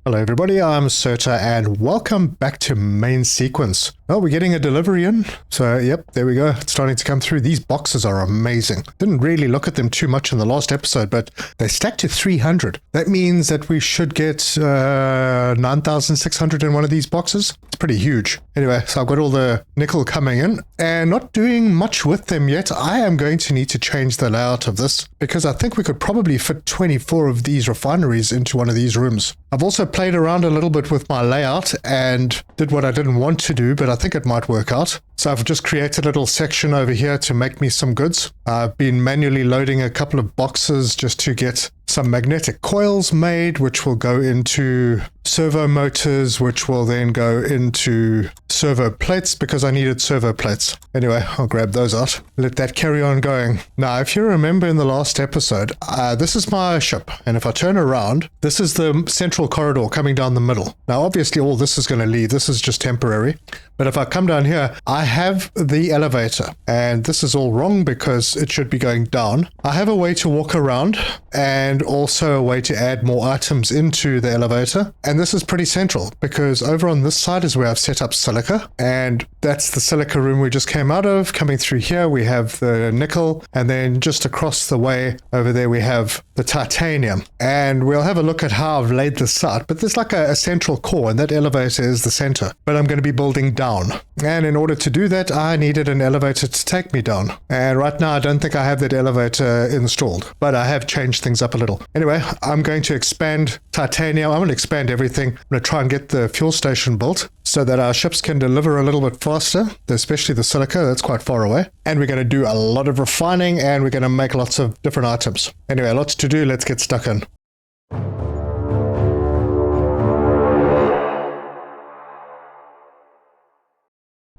Hello everybody, I'm Serta and welcome back to main sequence. Oh, we're getting a delivery in. So yep, there we go. It's starting to come through. These boxes are amazing. Didn't really look at them too much in the last episode, but they stacked to 300. That means that we should get 9,600 in one of these boxes. It's pretty huge. Anyway, so I've got all the nickel coming in and not doing much with them yet. I am going to need to change the layout of this because I think we could probably fit 24 of these refineries into one of these rooms. I've also played around a little bit with my layout and did what I didn't want to do, but I think it might work out. So I've just created a little section over here to make me some goods. I've been manually loading a couple of boxes just to get some magnetic coils made, which will go into servo motors, which will then go into servo plates because I needed servo plates. Anyway, I'll grab those out. Let that carry on going. Now, if you remember in the last episode, this is my ship. And if I turn around, this is the central corridor coming down the middle. Now, obviously, all this is going to leave. This is just temporary. But if I come down here, I have the elevator. And this is all wrong because it should be going down. I have a way to walk around and also a way to add more items into the elevator. And this is pretty central because over on this side is where I've set up Silica. And that's the Silica room we just came out of. Coming through here, we have the nickel. And then just across the way over there, we have the titanium. And we'll have a look at how I've laid this out. But there's like a central core and that elevator is the center. But I'm going to be building down. And in order to do that, I needed an elevator to take me down. And right now, I don't think I have that elevator installed, but I have changed things up a little. Anyway, I'm going to expand titanium. I'm going to expand everything. I'm going to try and get the fuel station built so that our ships can deliver a little bit faster, especially the Silica. That's quite far away. And we're going to do a lot of refining and we're going to make lots of different items. Anyway, lots to do. Let's get stuck in.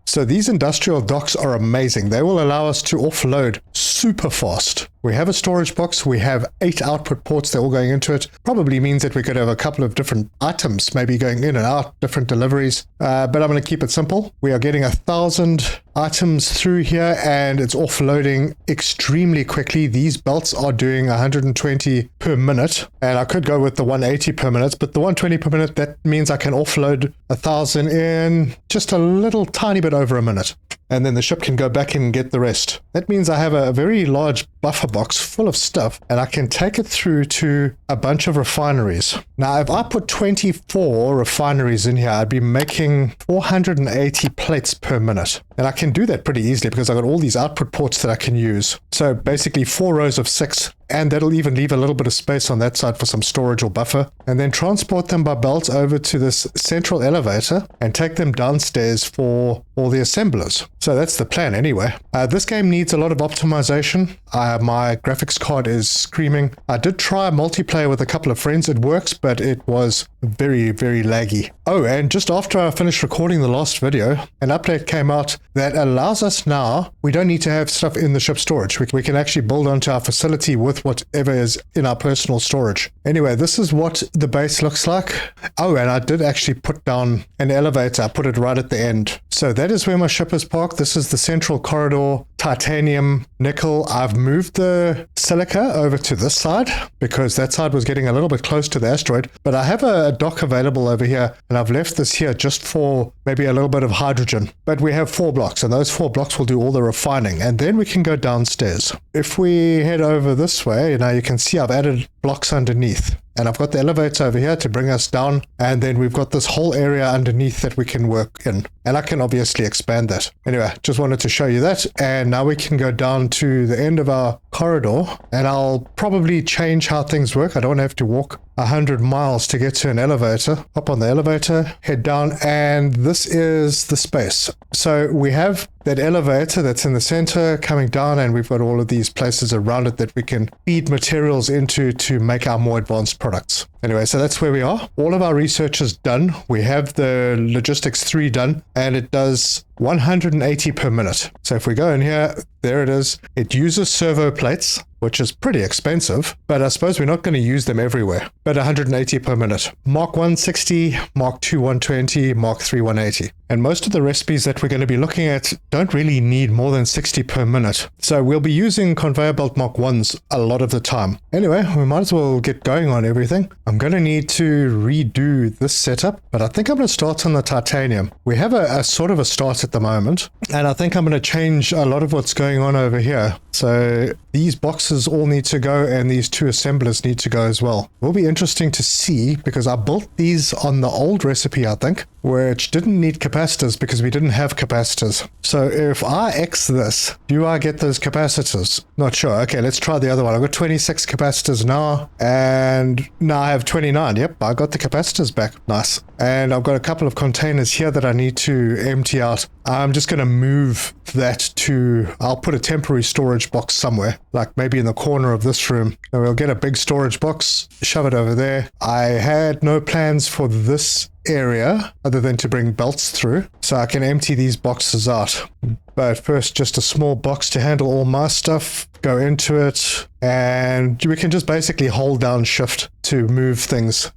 So these industrial docks are amazing. They will allow us to offload super fast. We have a storage box. We have 8 output ports. They're all going into it. Probably means that we could have a couple of different items, maybe going in and out, different deliveries. But I'm going to keep it simple. We are getting 1,000 items through here and it's offloading extremely quickly. These belts are doing 120 per minute. And I could go with the 180 per minute, but the 120 per minute, that means I can offload 1,000 in just a little tiny bit over a minute. And then the ship can go back and get the rest. That means I have a very large buffer box full of stuff and I can take it through to a bunch of refineries. Now, if I put 24 refineries in here, I'd be making 480 plates per minute. And I can do that pretty easily because I've got all these output ports that I can use. So basically 4 rows of 6. And that'll even leave a little bit of space on that side for some storage or buffer. And then transport them by belt over to this central elevator and take them downstairs for all the assemblers. So that's the plan anyway. This game needs a lot of optimization. My graphics card is screaming. I did try multiplayer with a couple of friends. It works, but it was very, very laggy. Oh, and just after I finished recording the last video, an update came out that allows us now, we don't need to have stuff in the ship storage. We can actually build onto our facility with whatever is in our personal storage. Anyway, this is what the base looks like. Oh, and I did actually put down an elevator. I put it right at the end. So that is where my ship is parked. This is the central corridor, titanium, nickel. I've moved the Silica over to this side because that side was getting a little bit close to the asteroid. But I have a dock available over here and I've left this here just for maybe a little bit of hydrogen. But we have 4 blocks and those 4 blocks will do all the refining and then we can go downstairs. If we head over this way, now you can see I've added blocks underneath. And I've got the elevator over here to bring us down. And then we've got this whole area underneath that we can work in. And I can obviously expand that. Anyway, just wanted to show you that. And now we can go down to the end of our corridor. And I'll probably change how things work. I don't have to walk 100 miles to get to an elevator. Hop on the elevator, head down, and this is the space. So we have that elevator that's in the center coming down, and we've got all of these places around it that we can feed materials into to make our more advanced products. Anyway, so that's where we are. All of our research is done. We have the logistics 3 done, and it does 180 per minute. So if we go in here, there it is. It uses servo plates, which is pretty expensive, but I suppose we're not going to use them everywhere. But 180 per minute. Mark 1 60, Mark 2 120, Mark 3 180. And most of the recipes that we're going to be looking at don't really need more than 60 per minute. So we'll be using conveyor belt Mark 1s a lot of the time. Anyway, we might as well get going on everything. I'm going to need to redo this setup, but I think I'm going to start on the titanium. We have a sort of a start at the moment, and I think I'm going to change a lot of what's going on over here. So these boxes all need to go, and these two assemblers need to go as well. Will be interesting to see, because I built these on the old recipe, I think, which didn't need capacitors because we didn't have capacitors. So if I X this, do I get those capacitors? Not sure. Okay, let's try the other one. I've got 26 capacitors now, and now I have 29. Yep, I got the capacitors back. Nice. And I've got a couple of containers here that I need to empty out. I'm just going to move that to, I'll put a temporary storage box somewhere, like maybe in the corner of this room. And we'll get a big storage box, shove it over there. I had no plans for this area other than to bring belts through, so I can empty these boxes out. But first, just a small box to handle all my stuff, go into it, and we can just basically hold down shift to move things.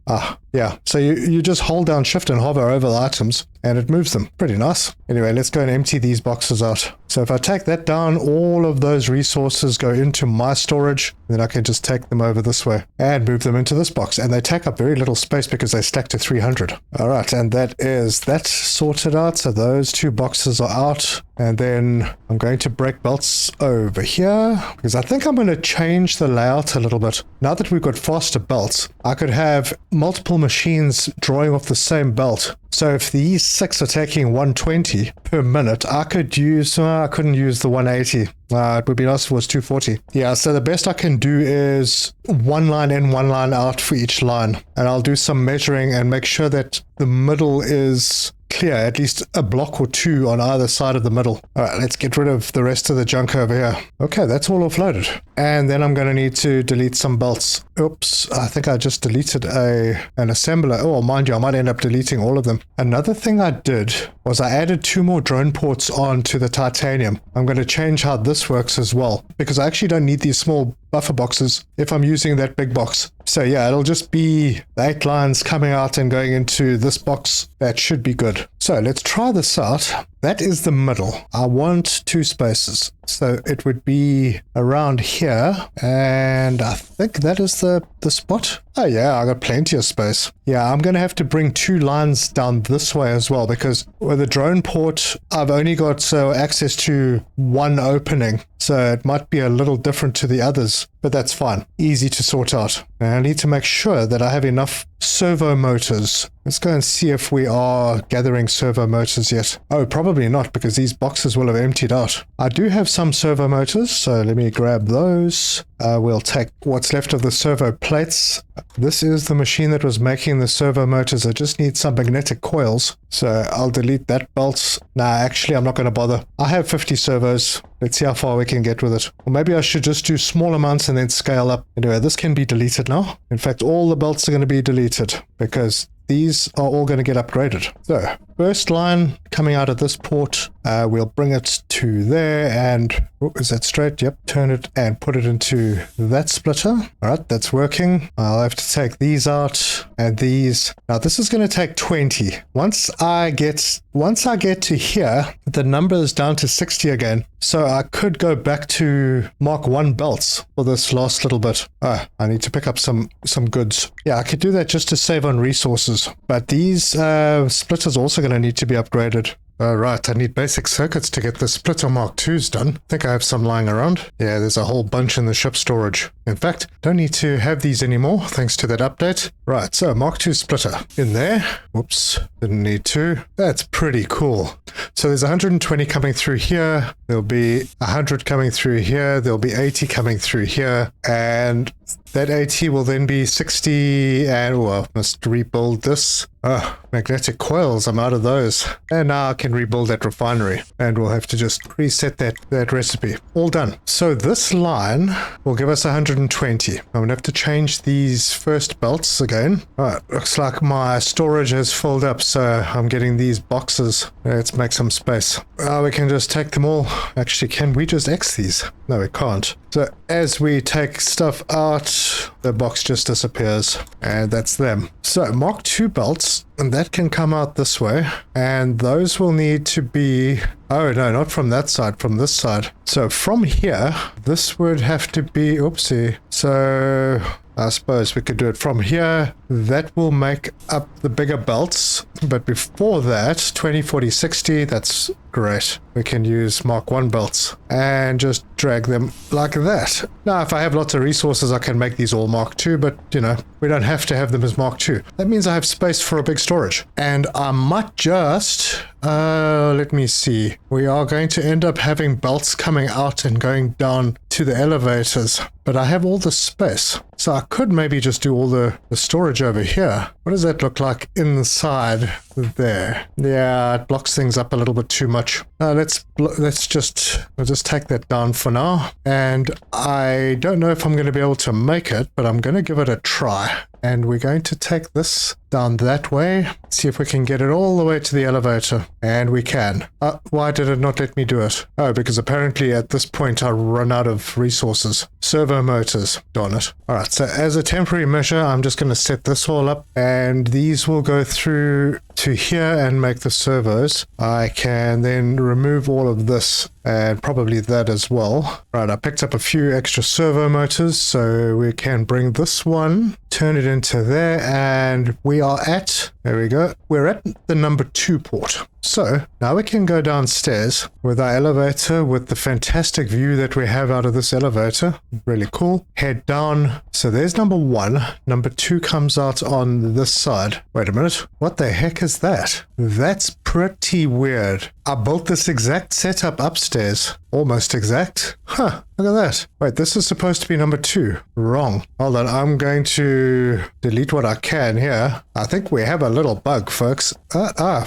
Yeah, so you just hold down shift and hover over the items and it moves them. Pretty nice. Anyway, let's go and empty these boxes out. So if I take that down, all of those resources go into my storage, then I can just take them over this way and move them into this box, and they take up very little space because they stack to 300. All right, and that is that sorted out. So those two boxes are out, and then I'm going to break belts over here because I think I'm going to change the layout a little bit. Now that we've got faster belts, I could have multiple machines drawing off the same belt. So if these 6 are taking 120 per minute, I could use, I couldn't use the 180. It would be nice if it was 240. Yeah, so the best I can do is one line in, one line out for each line. And I'll do some measuring and make sure that the middle is clear, at least a block or two on either side of the middle. All right, let's get rid of the rest of the junk over here. Okay, that's all offloaded. And then I'm going to need to delete some belts. Oops, I think I just deleted an assembler. Oh, mind you, I might end up deleting all of them. Another thing I did was I added 2 more drone ports onto the titanium. I'm going to change how this works as well, because I actually don't need these small buffer boxes if I'm using that big box. So yeah, it'll just be the 8 lines coming out and going into this box. That should be good. So let's try this out. That is the middle. I want 2 spaces. So it would be around here, and I think that is the spot. Oh yeah, I got plenty of space. Yeah, I'm going to have to bring 2 lines down this way as well, because with the drone port, I've only got access to 1 opening. So it might be a little different to the others, but that's fine. Easy to sort out. And I need to make sure that I have enough servo motors. Let's go and see if we are gathering servo motors yet. Oh, probably not, because these boxes will have emptied out. I do have some servo motors, so let me grab those. We'll take what's left of the servo plates. This is the machine that was making the servo motors. I just need some magnetic coils. So I'll delete that belt. Nah, actually, I'm not going to bother. I have 50 servos. Let's see how far we can get with it. Or maybe I should just do small amounts and then scale up. Anyway, this can be deleted now. In fact, all the belts are going to be deleted because these are all going to get upgraded. So first line coming out of this port, we'll bring it to there, and is that straight? Yep, turn it and put it into that splitter. All right, that's working. I'll have to take these out and these. Now this is going to take 20. Once I get to here, the number is down to 60 again. So I could go back to Mark 1 belts for this last little bit. I need to pick up some goods. Yeah, I could do that just to save on resources. But these splitters are also going to need to be upgraded. Right, I need basic circuits to get the splitter Mark 2s done. I think I have some lying around. Yeah, there's a whole bunch in the ship storage. In fact, don't need to have these anymore, thanks to that update. Right, so Mark 2 splitter in there. Whoops, didn't need to. That's pretty cool. So there's 120 coming through here. There'll be 100 coming through here. There'll be 80 coming through here. And that 80 will then be 60, and I must rebuild this. Magnetic coils, I'm out of those. And now I can rebuild that refinery, and we'll have to just reset that recipe. All done. So this line will give us 120. I'm going to have to change these first belts again. Alright, looks like my storage has filled up, so I'm getting these boxes. Let's make some space. We can just take them all. Actually, can we just X these? No, we can't. So as we take stuff out, the box just disappears, and that's them. So Mark II belts, and that can come out this way, and those will need to be, oh no, not from that side, from this side. So from here, this would have to be, oopsie. So I suppose we could do it from here, that will make up the bigger belts. But before that, 20, 40, 60, that's great. We can use Mark 1 belts and just drag them like that. Now, if I have lots of resources, I can make these all Mark 2, but, you know, we don't have to have them as Mark 2. That means I have space for a big storage. And I might just... let me see. We are going to end up having belts coming out and going down to the elevators. But I have all the space. So I could maybe just do all the storage over here. What does that look like inside there? Yeah, it blocks things up a little bit too much. We'll just take that down for now. And I don't know if I'm going to be able to make it, but I'm going to give it a try. And we're going to take this down that way. See if we can get it all the way to the elevator. And we can. Why did it not let me do it? Oh, because apparently at this point I run out of resources. Servo motors. Darn it. Alright, so as a temporary measure, I'm just going to set this all up. And these will go through to here and make the servos. I can then remove all of this and probably that as well. Right, I picked up a few extra servo motors, so we can bring this one, turn it into there, and we are at, there we go, we're at the number 2 port. So now we can go downstairs with our elevator with the fantastic view that we have out of this elevator. Really cool. Head down. So there's number 1. Number 2 comes out on this side. Wait a minute. What the heck is that? That's pretty weird. I built this exact setup upstairs. Almost exact. Huh, look at that. Wait, this is supposed to be number 2. Wrong. Hold on, I'm going to delete what I can here. I think we have a little bug, folks.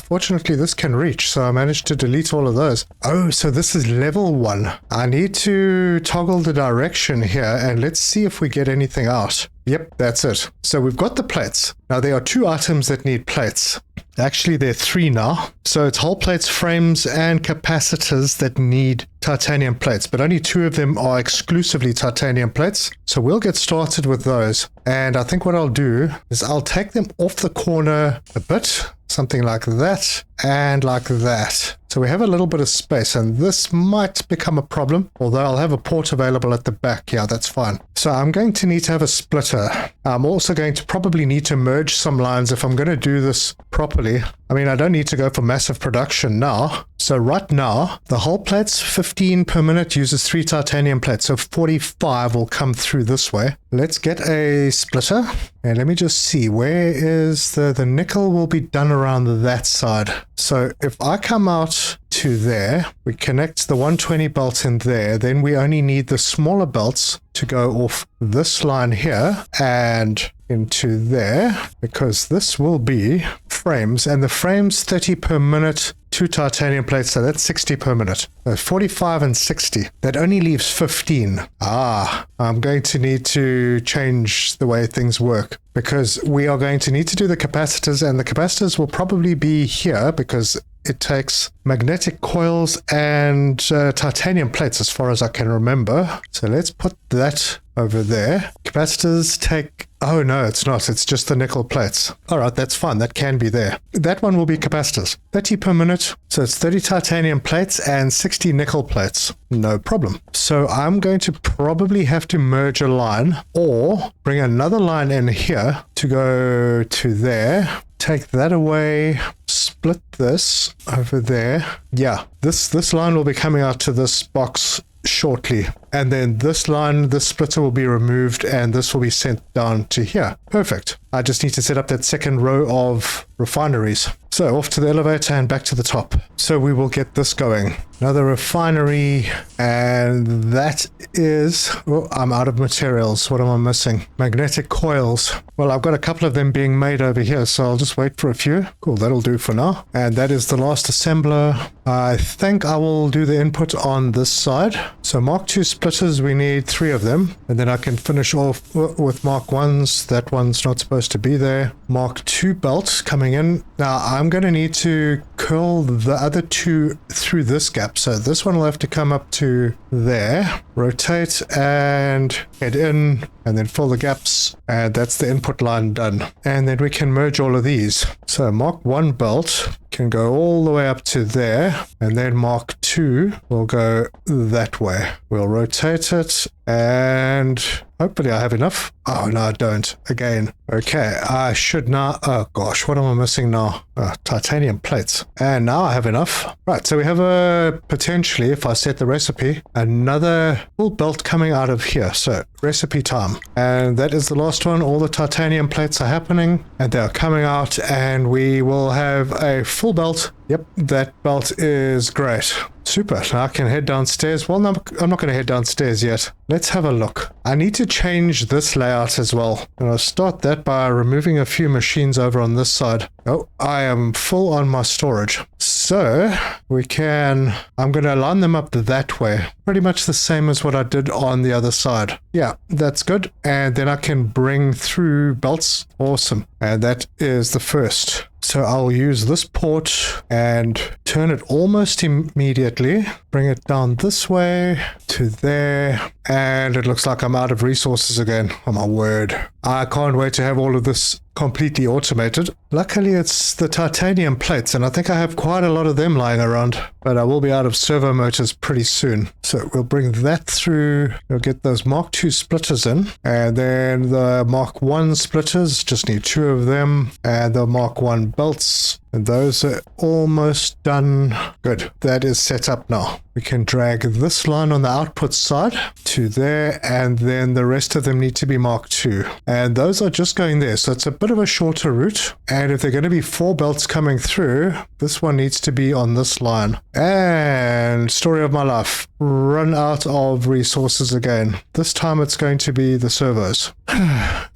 Fortunately this can reach, so I managed to delete all of those. Oh, so this is level 1. I need to toggle the direction here, and let's see if we get anything out. Yep, that's it. So we've got the plates. Now there are 2 items that need plates. Actually, there are 3 now. So it's hull plates, frames, and capacitors that need titanium plates, but only 2 of them are exclusively titanium plates. So we'll get started with those. And I think what I'll do is I'll take them off the corner a bit, something like that, and like that. So we have a little bit of space, and this might become a problem, although I'll have a port available at the back. Yeah, that's fine. So I'm going to need to have a splitter. I'm also going to probably need to merge some lines if I'm going to do this properly. I mean, I don't need to go for massive production now. So right now, the hull plates, 15 per minute, uses 3 titanium plates. So 45 will come through this way. Let's get a splitter. And let me just see, where is the nickel will be done around that side. So if I come out to there, we connect the 120 belt in there, then we only need the smaller belts to go off this line here and into there, because this will be frames, and the frames 30 per minute, 2 titanium plates, so that's 60 per minute. 45 and 60. That only leaves 15. I'm going to need to change the way things work, because we are going to need to do the capacitors, and the capacitors will probably be here because it takes magnetic coils and titanium plates as far as I can remember. So let's put that over there. Capacitors take... Oh no, it's not. It's just the nickel plates. All right, that's fine. That can be there. That one will be capacitors. 30 per minute. So it's 30 titanium plates and 60 nickel plates. No problem. So I'm going to probably have to merge a line or bring another line in here to go to there. Take that away, split this over there. Yeah, this line will be coming out to this box shortly. And then this line, this splitter will be removed and this will be sent down to here. Perfect. I just need to set up that second row of refineries. So off to the elevator and back to the top. So we will get this going. Another refinery, and that is... Oh, I'm out of materials. What am I missing? Magnetic coils. Well, I've got a couple of them being made over here, so I'll just wait for a few. Cool, that'll do for now. And that is the last assembler. I think I will do the input on this side. So Mark II splitters, we need 3 of them. And then I can finish off with Mark 1s. That one's not supposed to be there. Mark II belts coming in. Now, I'm going to need to curl the other 2 through this gap. So this one will have to come up to there. Rotate and head in, and then fill the gaps. And that's the input line done. And then we can merge all of these. So Mark 1 belt can go all the way up to there, and then Mark II will go that way. We'll rotate it And hopefully I have enough. Oh, no, I don't. Again. Okay, I should now... Oh, gosh, what am I missing now? Titanium plates. And now I have enough. Right, so we have a potentially, if I set the recipe, another full belt coming out of here. So, recipe time. And that is the last one. All the titanium plates are happening, and they're coming out, and we will have a full belt. Yep, that belt is great. Super. Now I can head downstairs. Well, no, I'm not going to head downstairs yet. Let's have a look. I need to change this layout as well. And I'll start that by removing a few machines over on this side. Oh, I am full on my storage. So we can... I'm going to line them up that way. Pretty much the same as what I did on the other side. Yeah, that's good. And then I can bring through belts. Awesome. And that is the first. So I'll use this port and turn it almost immediately. Bring it down this way to there. And it looks like I'm out of resources again. Oh my word. I can't wait to have all of this completely automated. Luckily it's the titanium plates, and I think I have quite a lot of them lying around. But I will be out of servo motors pretty soon. So we'll bring that through. We'll get those Mark II splitters in. And then the Mark I splitters, just need 2 of them. And the Mark I belts. And those are almost done. Good. That is set up now. We can drag this line on the output side to there, and then the rest of them need to be Mark II. And those are just going there, so it's a bit of a shorter route. And if they're going to be 4 belts coming through, this one needs to be on this line. And story of my life. Run out of resources again. This time it's going to be the servos.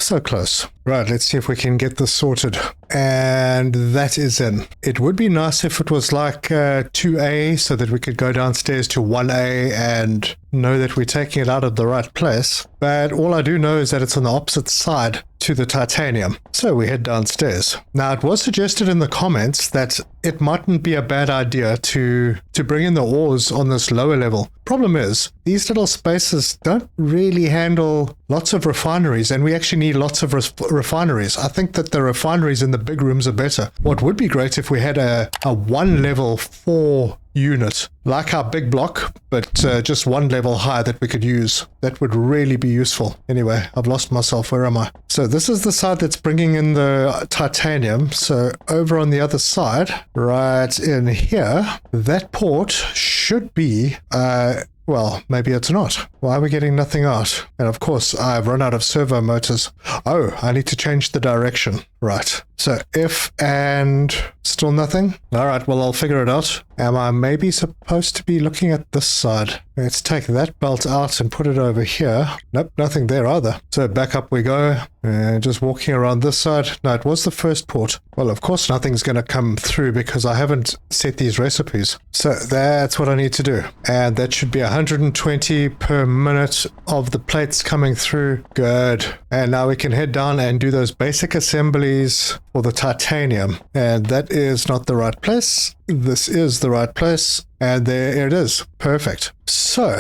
So close. Right, let's see if we can get this sorted. And that is in. It would be nice if it was like 2A, so that we could go downstairs to 1A and know that we're taking it out of the right place. But all I do know is that it's on the opposite side to the titanium. So we head downstairs. Now, it was suggested in the comments that it mightn't be a bad idea to bring in the ores on this lower level. Problem is, these little spaces don't really handle lots of refineries, and we actually need lots of refineries. I think that the refineries in the big rooms are better. What would be great if we had a 1 level 4 unit, like our big block, but just 1 level higher that we could use. That would really be useful. Anyway, I've lost myself. Where am I? So this is the side that's bringing in the titanium. So over on the other side, right in here, that port should be... well, maybe it's not. Why are we getting nothing out? And of course, I've run out of servo motors. Oh, I need to change the direction. Right. So F and still nothing. All right, well, I'll figure it out. Am I maybe supposed to be looking at this side? Let's take that belt out and put it over here. Nope, nothing there either. So back up we go. And just walking around this side. No, it was the first port. Well, of course, nothing's going to come through because I haven't set these recipes. So that's what I need to do. And that should be 120 per minute of the plates coming through. Good. And now we can head down and do those basic assemblies for the titanium. And that is not the right place. This is the right place. And there it is. Perfect. So,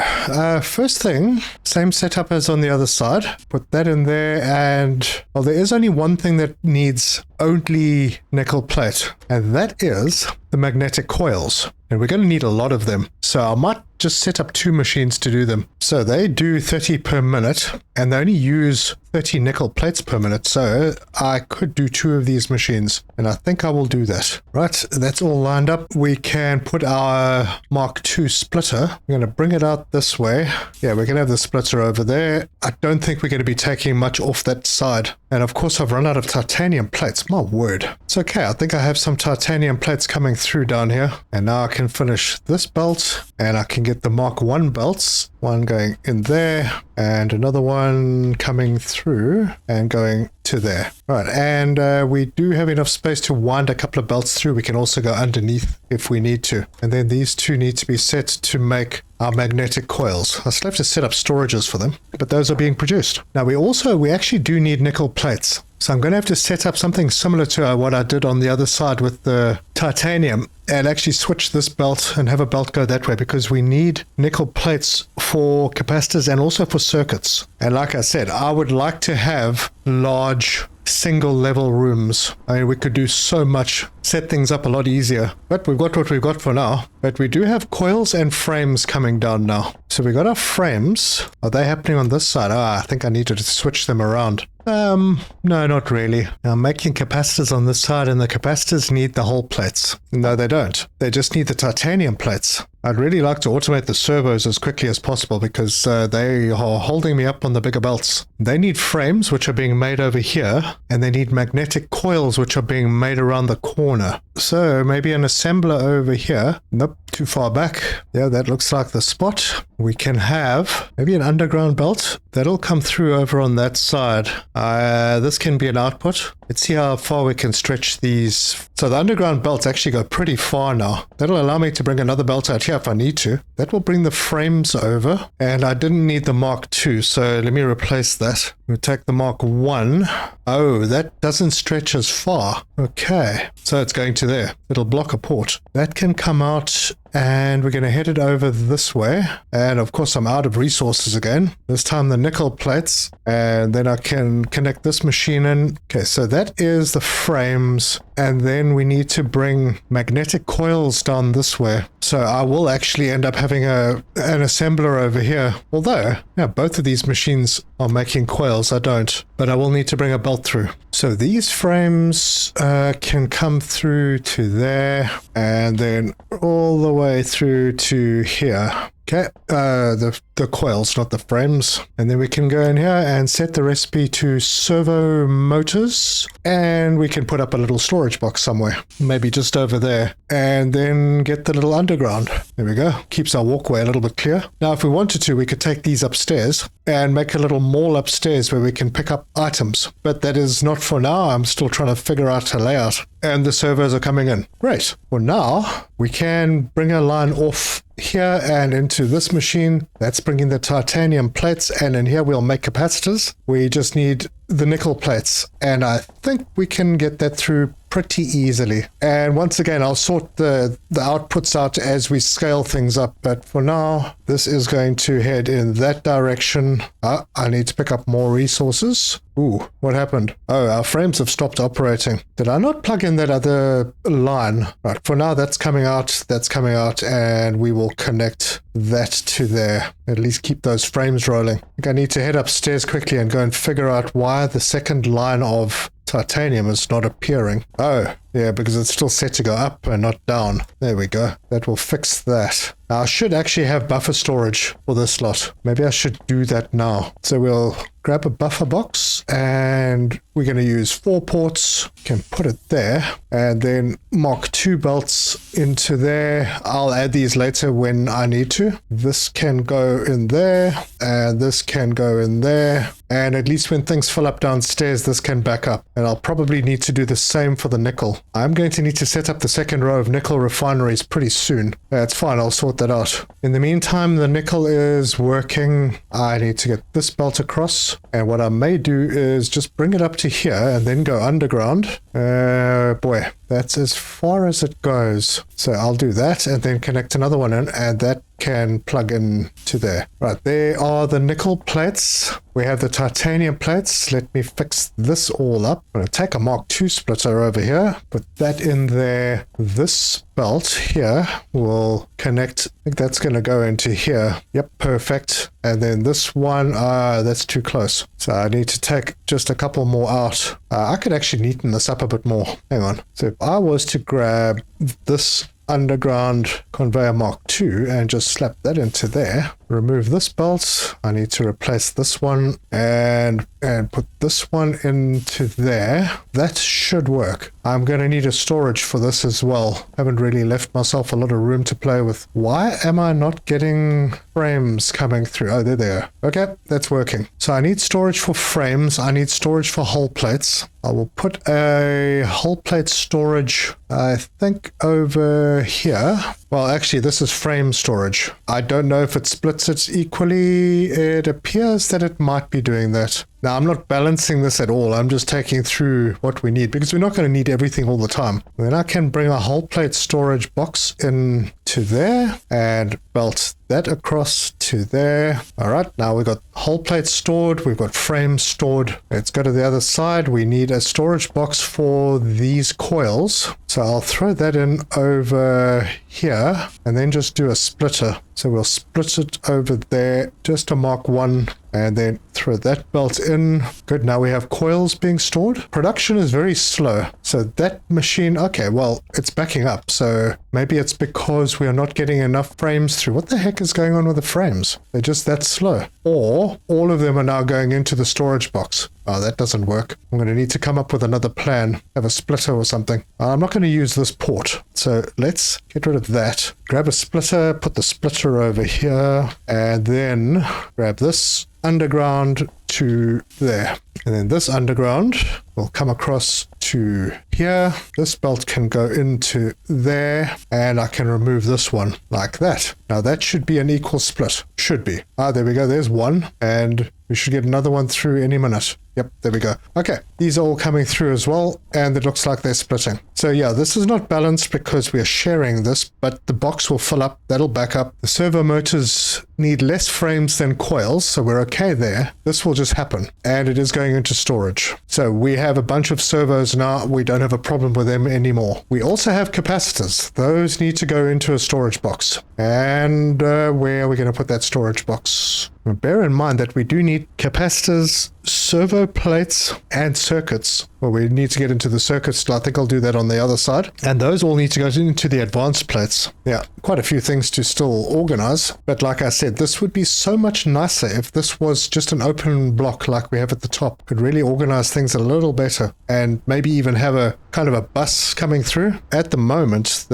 first thing, same setup as on the other side. Put that in there, and well, there is only one thing that needs only nickel plate, and that is the magnetic coils. And we're going to need a lot of them. So I might just set up 2 machines to do them. So they do 30 per minute, and they only use 30 nickel plates per minute. So I could do 2 of these machines, and I think I will do that. Right, that's all lined up. We can put our Mark II splitter. I'm going to bring it out this way. Yeah, we're going to have the splitter over there. I don't think we're going to be taking much off that side. And of course, I've run out of titanium plates. My word. It's okay. I think I have some titanium plates coming through down here. And now I can finish this belt, and I can get the Mark I belts. One going in there, and another one coming through and going to there. Right, and we do have enough space to wind a couple of belts through. We can also go underneath if we need to. And then these 2 need to be set to make our magnetic coils. I still have to set up storages for them, but those are being produced. Now we actually do need nickel plates. So I'm going to have to set up something similar to what I did on the other side with the titanium, and actually switch this belt and have a belt go that way, because we need nickel plates for capacitors and also for circuits. And like I said, I would like to have large single level rooms. I mean, we could do so much, set things up a lot easier. But we've got what we've got for now. But we do have coils and frames coming down now. So we got our frames. Are they happening on this side? I think I need to switch them around. No, not really. I'm making capacitors on this side, and the capacitors need the whole plates. No, they don't. They just need the titanium plates. I'd really like to automate the servos as quickly as possible because they are holding me up on the bigger belts. They need frames, which are being made over here, and they need magnetic coils, which are being made around the corner. So maybe an assembler over here. Nope, too far back. Yeah, that looks like the spot. We can have maybe an underground belt. That'll come through over on that side. This can be an output. Let's see how far we can stretch these. So the underground belts actually go pretty far now. That'll allow me to bring another belt out here if I need to. That will bring the frames over. And I didn't need the Mark II, so let me replace that. We'll take the Mark I. Oh, that doesn't stretch as far. Okay, so it's going to there. It'll block a port. That can come out, and we're going to head it over this way. And of course, I'm out of resources again. This time the nickel plates, and then I can connect this machine in. Okay, so that is the frames, and then we need to bring magnetic coils down this way. So I will actually end up having an assembler over here. Although, yeah, both of these machines are making coils. I don't, but I will need to bring a belt through. So these frames can come through to there, and then all the way through to here. Okay, the coils, not the frames. And then we can go in here and set the recipe to servo motors, and we can put up a little storage box somewhere, maybe just over there, and then get the little underground. There we go. Keeps our walkway a little bit clear. Now, if we wanted to, we could take these upstairs and make a little mall upstairs where we can pick up items. But that is not for now. I'm still trying to figure out a layout. And the servos are coming in. Great. For now, we can bring a line off here and into this machine. That's bringing the titanium plates, and in here we'll make capacitors. We just need the nickel plates, and I think we can get that through pretty easily. And once again, I'll sort the outputs out as we scale things up, but for now this is going to head in that direction. I need to pick up more resources. Ooh, what happened? Oh, our frames have stopped operating. Did I not plug in that other line? Right, for now that's coming out, and we will connect that to there. At least keep those frames rolling. I think I need to head upstairs quickly and go and figure out why the second line of titanium is not appearing. Oh, yeah, because it's still set to go up and not down. There we go. That will fix that. Now, I should actually have buffer storage for this lot. Maybe I should do that now. So we'll grab a buffer box, and we're going to use 4 ports. Can put it there, and then Mark II belts into there. I'll add these later when I need to. This can go in there, and this can go in there. And at least when things fill up downstairs, this can back up. And I'll probably need to do the same for the nickel. I'm going to need to set up the second row of nickel refineries pretty soon. That's fine, I'll sort that out. In the meantime, the nickel is working. I need to get this belt across. And what I may do is just bring it up to here and then go underground. Boy, that's as far as it goes. So I'll do that and then connect another one in, and that can plug in to there. Right, there are the nickel plates. We have the titanium plates. Let me fix this all up. I'm going to take a Mark II splitter over here, put that in there. This belt here will connect. I think that's going to go into here. Yep, perfect. And then this one, that's too close. So I need to take just a couple more out. I could actually neaten this up a bit more. Hang on. So if I was to grab this underground conveyor Mark II and just slap that into there, remove this belt, I need to replace this one and put this one into there. That should work. I'm going to need a storage for this as well. Haven't really left myself a lot of room to play with. Why am I not getting frames coming through? Oh, there they are. Okay, that's working. So I need storage for frames. I need storage for hull plates. I will put a hull plate storage, I think, over here. Well, actually, this is frame storage. I don't know if it splits it equally. It appears that it might be doing that. Now, I'm not balancing this at all. I'm just taking through what we need because we're not going to need everything all the time. Then I can bring a hull plate storage box into there and belt that across to there. All right, now we've got hull plates stored, we've got frames stored. Let's go to the other side. We need a storage box for these coils. So I'll throw that in over here and then just do a splitter. So we'll split it over there just to mark 1 and then throw that belt in. Good, now we have coils being stored. Production is very slow. So that machine, okay, well, it's backing up. So maybe it's because we are not getting enough frames through. What the heck is going on with the frames? They're just that slow. Or all of them are now going into the storage box. Oh, that doesn't work. I'm going to need to come up with another plan. Have a splitter or something. I'm not going to use this port. So let's get rid of that. Grab a splitter, put the splitter over here, and then grab this underground to there. And then this underground will come across to here. This belt can go into there, and I can remove this one like that. Now that should be an equal split. Should be. Ah, there we go. There's one, and we should get another one through any minute. Yep, there we go. Okay, these are all coming through as well, and it looks like they're splitting. So yeah, this is not balanced because we are sharing this, but the box will fill up. That'll back up. The servo motors need less frames than coils, so we're okay there. This will just happen, and it is going into storage. So we have a bunch of servos now. We don't have a problem with them anymore. We also have capacitors. Those need to go into a storage box. And where are we going to put that storage box? Bear in mind that we do need capacitors, servo plates, and circuits. Well, we need to get into the circuits. I think I'll do that on the other side. And those all need to go into the advanced plates. Yeah, quite a few things to still organize. But like I said, this would be so much nicer if this was just an open block like we have at the top. Could really organize things a little better and maybe even have a kind of a bus coming through. At the moment,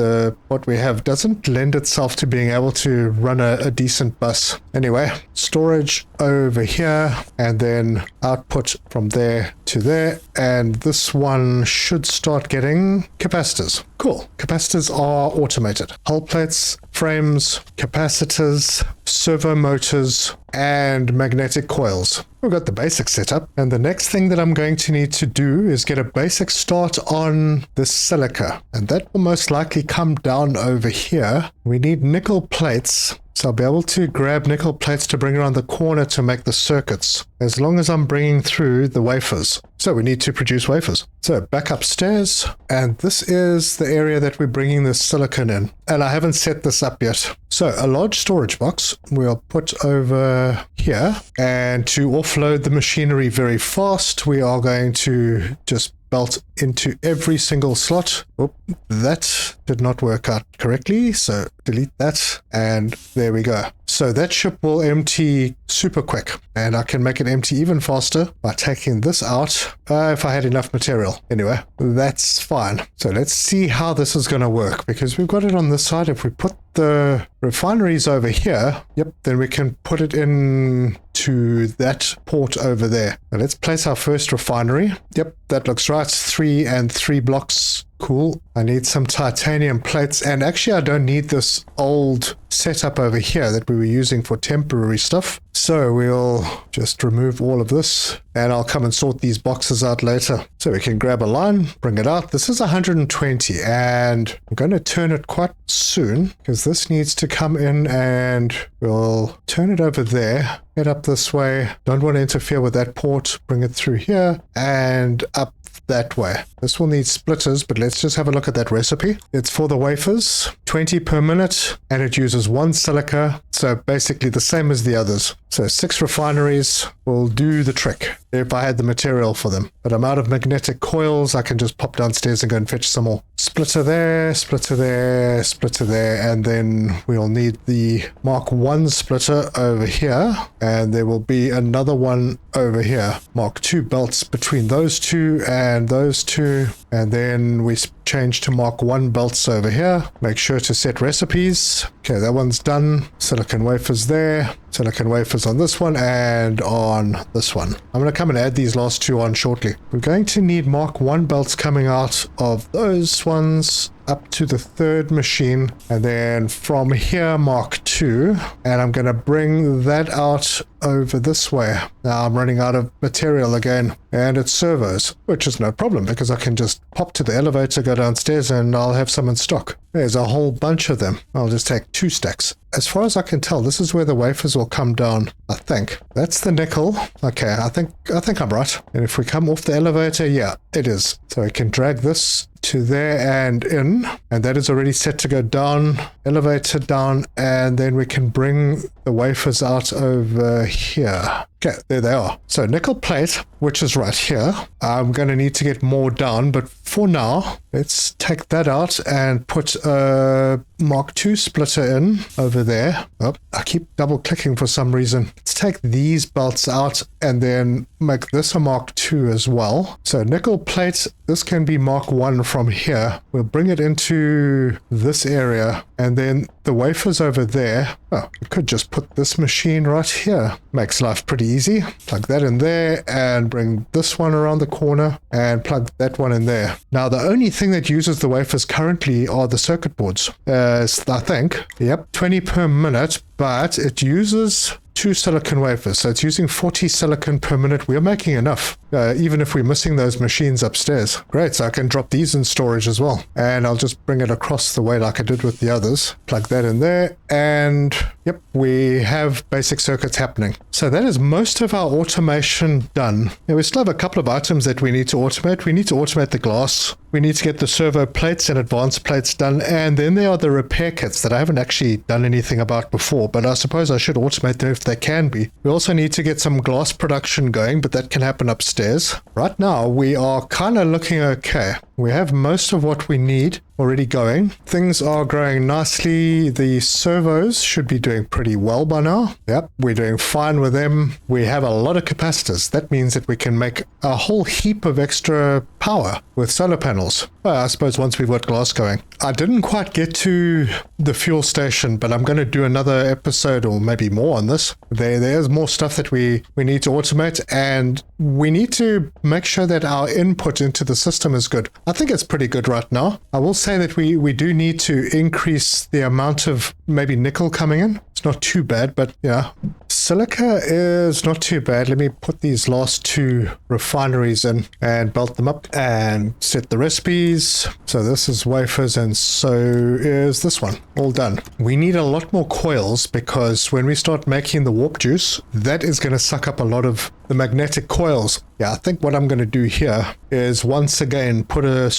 what we have doesn't lend itself to being able to run a decent bus. Anyway, storage over here and then output from there to there, and this one should start getting capacitors. Cool. Capacitors are automated. Hull plates, frames, capacitors, servo motors, and magnetic coils. We've got the basic setup, and the next thing that I'm going to need to do is get a basic start on the silica, and that will most likely come down over here. We need nickel plates, so I'll be able to grab nickel plates to bring around the corner to make the circuits, as long as I'm bringing through the wafers. So we need to produce wafers. So back upstairs, and this is the area that we're bringing the silicon in, and I haven't set this up yet. So a large storage box we'll put over here, and to offload the machinery very fast, we are going to just belt into every single slot. Oh, that did not work out correctly, so delete that, and there we go. So that ship will empty super quick, and I can make it empty even faster by taking this out if I had enough material. Anyway, that's fine. So let's see how this is going to work, because we've got it on this side. If we put the refineries over here, yep, then we can put it in to that port over there. Now let's place our first refinery. Yep, that looks right. 3 and 3 blocks. Cool. I need some titanium plates, and actually I don't need this old setup over here that we were using for temporary stuff. So we'll just remove all of this, and I'll come and sort these boxes out later. So we can grab a line, bring it out. This is 120, and I'm going to turn it quite soon because this needs to come in, and we'll turn it over there, head up this way. Don't want to interfere with that port. Bring it through here and up that way. This will need splitters, but let's just have a look at that recipe. It's for the wafers, 20 per minute, and it uses 1 silica, so basically the same as the others. So 6 refineries will do the trick if I had the material for them. But I'm out of magnetic coils. I can just pop downstairs and go and fetch some more. Splitter there, splitter there, splitter there, and then we'll need the Mark 1 splitter over here, and there will be another one over here. Mark 2 belts between those two and those two, and then we change to Mark 1 belts over here. Make sure to set recipes. Okay, that one's done. Silicon wafers there. Silicon wafers on this one and on this one. I'm going to come and add these last 2 on shortly. We're going to need Mark 1 belts coming out of those ones up to the 3rd machine, and then from here Mark 2, and I'm going to bring that out over this way. Now I'm running out of material again, and it's servos, which is no problem because I can just pop to the elevator, go downstairs, and I'll have some in stock. There's a whole bunch of them. I'll just take 2 stacks. As far as I can tell, this is where the wafers will come down, I think. That's the nickel. Okay, I think I'm right. And if we come off the elevator, yeah, it is. So I can drag this to there and in, and that is already set to go down, elevator down, and then we can bring the wafers out over here. Okay, there they are. So nickel plate, which is right here. I'm going to need to get more down, but for now, let's take that out and put a Mark II splitter in over there. Oh, I keep double clicking for some reason. Let's take these belts out and then make this a Mark II as well. So nickel plate, this can be Mark I from here. We'll bring it into this area, and then the wafers over there. Oh, we could just put this machine right here. Makes life pretty easy. Plug that in there and bring this one around the corner and plug that one in there. Now, the only thing that uses the wafers currently are the circuit boards. I think, yep, 20 per minute, but it uses 2 silicon wafers, so it's using 40 silicon per minute. We're making enough, even if we're missing those machines upstairs. Great, so I can drop these in storage as well. And I'll just bring it across the way like I did with the others. Plug that in there, and yep, we have basic circuits happening. So that is most of our automation done. Now, we still have a couple of items that we need to automate. We need to automate the glass. We need to get the servo plates and advanced plates done, and then there are the repair kits that I haven't actually done anything about before, but I suppose I should automate them if they can be. We also need to get some glass production going, but that can happen upstairs. Right now, we are kind of looking okay. We have most of what we need already going. Things are growing nicely. The servos should be doing pretty well by now. Yep, we're doing fine with them. We have a lot of capacitors. That means that we can make a whole heap of extra power with solar panels. Well, I suppose once we've got glass going. I didn't quite get to the fuel station, but I'm going to do another episode or maybe more on this. There's more stuff that we need to automate, and we need to make sure that our input into the system is good. I think it's pretty good right now. I will say that we do need to increase the amount of maybe nickel coming in. It's not too bad, but yeah. Silica is not too bad. Let me put these last 2 refineries in and belt them up and set the recipes. So this is wafers, and so is this one. All done. We need a lot more coils, because when we start making the warp juice, that is going to suck up a lot of the magnetic coils. Yeah, I think what I'm going to do here is once again put a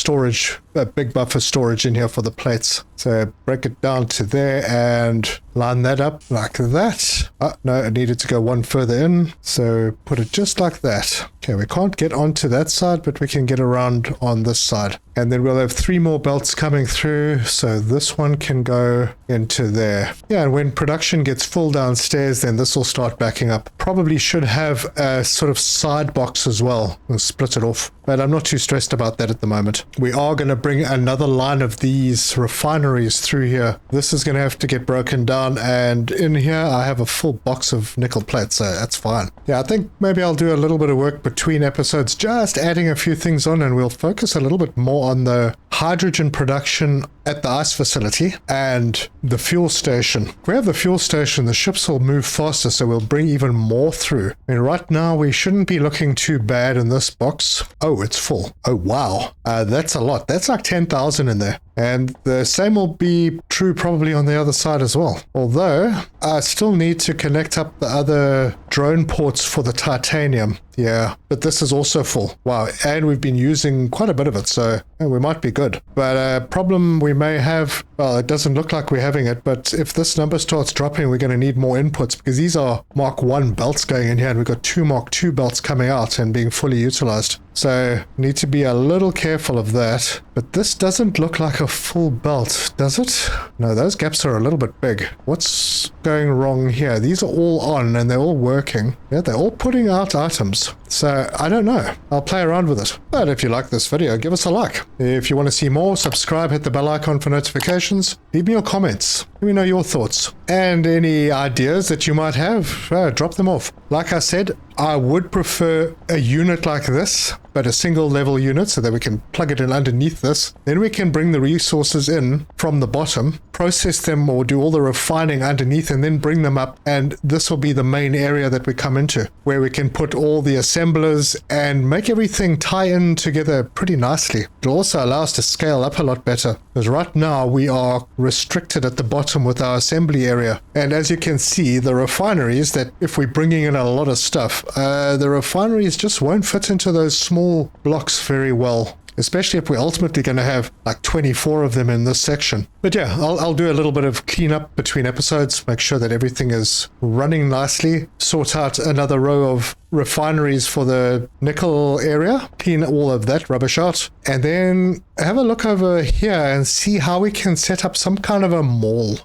big buffer storage in here for the plates. So break it down to there and line that up like that. Oh, no, it needed to go one further in. So put it just like that. Okay, we can't get onto that side, but we can get around on this side. And then we'll have 3 more belts coming through. So this one can go into there. Yeah, and when production gets full downstairs, then this will start backing up. Probably should have a sort of side box as well. We'll split it off. But I'm not too stressed about that at the moment. We are going to bring another line of these refineries through here. This is going to have to get broken down, and in here I have a full box of nickel plates, so that's fine. Yeah, I think maybe I'll do a little bit of work between episodes, just adding a few things on, and we'll focus a little bit more on the hydrogen production at the ice facility and the fuel station. If we have the fuel station, the ships will move faster, so we'll bring even more through. I mean, right now we shouldn't be looking too bad in this box. Oh, it's full. Oh, wow. That's a lot. That's like 10,000 in there. And the same will be true probably on the other side as well. Although, I still need to connect up the other drone ports for the titanium. Yeah, but this is also full. Wow, and we've been using quite a bit of it, so we might be good. But a problem we may have, well, it doesn't look like we're having it, but if this number starts dropping, we're going to need more inputs, because these are Mark I belts going in here, and we've got 2 Mark II belts coming out and being fully utilized. So need to be a little careful of that. But this doesn't look like a full belt, does it? No, those gaps are a little bit big. What's going wrong here? These are all on and they're all working. Yeah, they're all putting out items. So I don't know. I'll play around with it. But if you like this video, give us a like. If you want to see more, subscribe, hit the bell icon for notifications. Leave me your comments. Let me know your thoughts. And any ideas that you might have, drop them off. Like I said, I would prefer a unit like this but a single level unit so that we can plug it in underneath this. Then we can bring the resources in from the bottom, process them or do all the refining underneath, and then bring them up. And this will be the main area that we come into, where we can put all the assemblers and make everything tie in together pretty nicely. It'll also allow us to scale up a lot better, because right now we are restricted at the bottom with our assembly area. And as you can see, the refineries, that if we're bringing in a lot of stuff, the refineries just won't fit into those small blocks very well, especially if we're ultimately going to have like 24 of them in this section. But yeah, I'll do a little bit of cleanup between episodes, make sure that everything is running nicely, sort out another row of refineries for the nickel area, clean all of that rubbish out, and then have a look over here and see how we can set up some kind of a mall.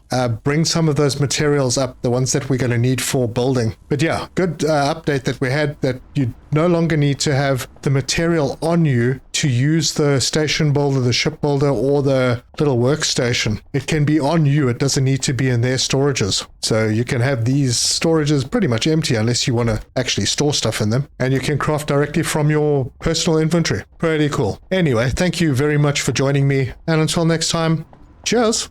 Bring some of those materials up, the ones that we're going to need for building. But yeah, good update that we had, that you no longer need to have the material on you to use the station builder, the ship builder, or the little workstation. It can be on you. It doesn't need to be in their storages. So you can have these storages pretty much empty unless you want to actually store stuff in them, and you can craft directly from your personal inventory. Pretty cool. Anyway, thank you very much for joining me, and until next time, cheers.